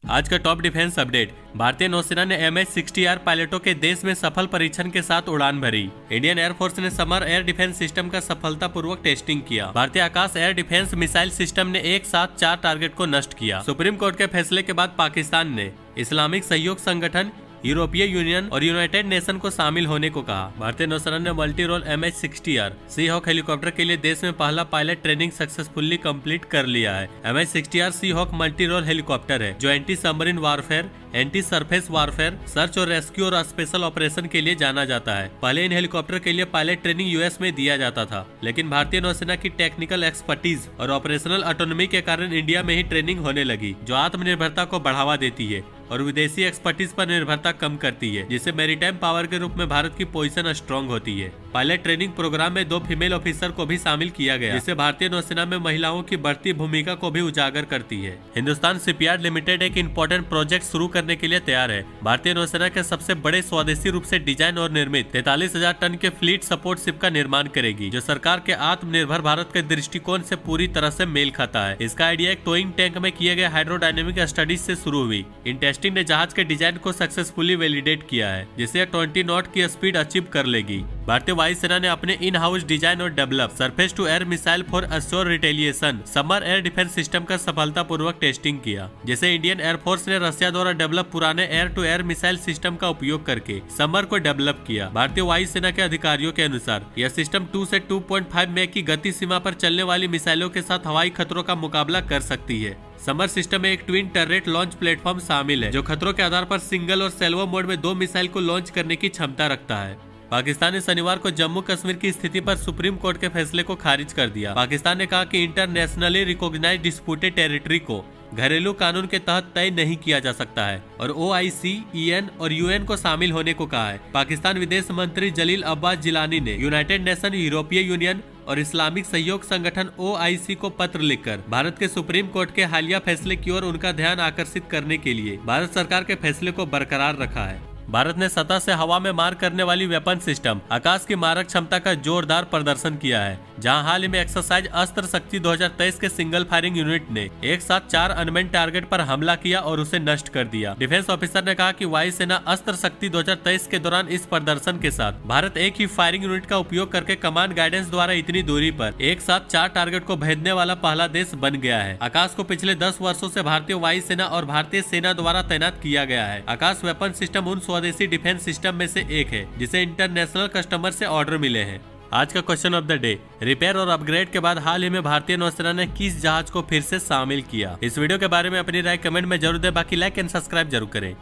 आज का top defence update. भारतीय नौसेना ने MH-60R पायलटों के देश में सफल परीक्षण के साथ उड़ान भरी। इंडियन एयरफोर्स ने समर एयर डिफेंस सिस्टम का सफलतापूर्वक टेस्टिंग किया। भारतीय आकाश एयर डिफेंस मिसाइल सिस्टम ने एक साथ 4 टारगेट को नष्ट किया। सुप्रीम कोर्ट के फैसले के बाद पाकिस्तान ने इस्लामिक सहयोग संगठन, यूरोपीय यूनियन और यूनाइटेड नेशन को शामिल होने को कहा। भारतीय नौसेना ने multi role MH-60R Seahawk helicopter के लिए देश में पहला पायलट ट्रेनिंग सक्सेसफुली कंप्लीट कर लिया है। MH-60R Seahawk multi role helicopter है जो anti submarine warfare, anti surface warfare, search और रेस्क्यू और स्पेशल ऑपरेशन के लिए जाना जाता है। पहले इन हेलीकॉप्टर के लिए पायलट ट्रेनिंग यूएस में दिया जाता था, लेकिन भारतीय नौसेना की टेक्निकल एक्सपर्टीज और ऑपरेशनल ऑटोनॉमी के कारण इंडिया में ही ट्रेनिंग होने लगी, जो आत्मनिर्भरता को बढ़ावा देती है और विदेशी एक्सपर्टीज पर निर्भरता कम करती है, जिससे मैरीटाइम पावर के रूप में भारत की पोजीशन स्ट्रांग होती है। पायलट ट्रेनिंग प्रोग्राम में 2 फीमेल ऑफिसर को भी शामिल किया गया, जिससे भारतीय नौसेना में महिलाओं की बढ़ती भूमिका को भी उजागर करती है। हिंदुस्तान शिपयार्ड लिमिटेड एक इंपॉर्टेंट प्रोजेक्ट शुरू करने के लिए तैयार है। भारतीय नौसेना के सबसे बड़े स्वदेशी रूप से डिजाइन और निर्मित 43,000 टन के फ्लीट सपोर्ट शिप का निर्माण करेगी, जो सरकार के आत्मनिर्भर भारत के दृष्टिकोण से पूरी तरह से मेल खाता है। इसका आइडिया एक टोइंग टैंक में किए गए हाइड्रोडायनेमिक स्टडीज से शुरू हुई। इन टेस्टिंग ने जहाज के डिजाइन को सक्सेसफुली वैलिडेट किया है, जिसे 20 नॉट की स्पीड अचीव कर लेगी। भारतीय वायुसेना ने अपने इन हाउस डिजाइन और develop surface to air missile for assured retaliation SAMAR air defence system का सफलतापूर्वक टेस्टिंग किया, जिसे इंडियन एयरफोर्स ने रशिया द्वारा डेवलप पुराने air to air missile system का उपयोग करके समर को डेवलप किया। भारतीय वायुसेना के अधिकारियों के अनुसार यह सिस्टम 2 से 2.5 मैक की गति सीमा पर चलने वाली मिसाइलों के साथ हवाई खतरों का मुकाबला कर सकती है। समर सिस्टम में एक ट्विन टर्रेट लॉन्च प्लेटफॉर्म शामिल है, जो खतरों के आधार पर सिंगल और सेल्वो मोड में 2 मिसाइल को लॉन्च करने की क्षमता रखता है। पाकिस्तान ने शनिवार को जम्मू कश्मीर की स्थिति पर सुप्रीम कोर्ट के फैसले को खारिज कर दिया। पाकिस्तान ने कहा कि इंटरनेशनली रिकॉग्नाइज्ड डिस्प्यूटेड टेरिटरी को घरेलू कानून के तहत तय नहीं किया जा सकता है और OIC, EN और UN को शामिल होने को कहा है। पाकिस्तान विदेश मंत्री जलील अब्बास जिलानी ने यूनाइटेड नेशन, यूरोपीय यूनियन और इस्लामिक सहयोग संगठन OIC को पत्र लिखकर भारत के सुप्रीम कोर्ट के हालिया फैसले की ओर उनका ध्यान आकर्षित करने के लिए भारत सरकार के फैसले को बरकरार रखा है। भारत ने सतह से हवा में मार करने वाली वेपन सिस्टम आकाश की मारक क्षमता का जोरदार प्रदर्शन किया है, जहां हाल ही में एक्सरसाइज अस्त्र शक्ति 2023 के सिंगल फायरिंग यूनिट ने एक साथ 4 अनमेन्ड टारगेट पर हमला किया और उसे नष्ट कर दिया। डिफेंस ऑफिसर ने कहा कि वायुसेना अस्त्र शक्ति 2023 के दौरान इस प्रदर्शन के साथ भारत एक ही फायरिंग यूनिट का उपयोग करके कमांड गाइडेंस द्वारा इतनी दूरी पर एक साथ 4 टारगेट को भेजने वाला पहला देश बन गया है। आकाश को पिछले 10 वर्षों से भारतीय वायुसेना और भारतीय सेना द्वारा तैनात किया गया है। आकाश वेपन सिस्टम उन स्वदेशी डिफेंस सिस्टम में से एक है जिसे इंटरनेशनल कस्टमर से ऑर्डर मिले हैं। आज का question of the day, repair और अपग्रेड के बाद हाल ही में भारतीय नौसेना ने किस जहाज को फिर से शामिल किया? इस वीडियो के बारे में अपनी राय कमेंट में जरूर दें, बाकी लाइक एंड सब्सक्राइब जरूर करें।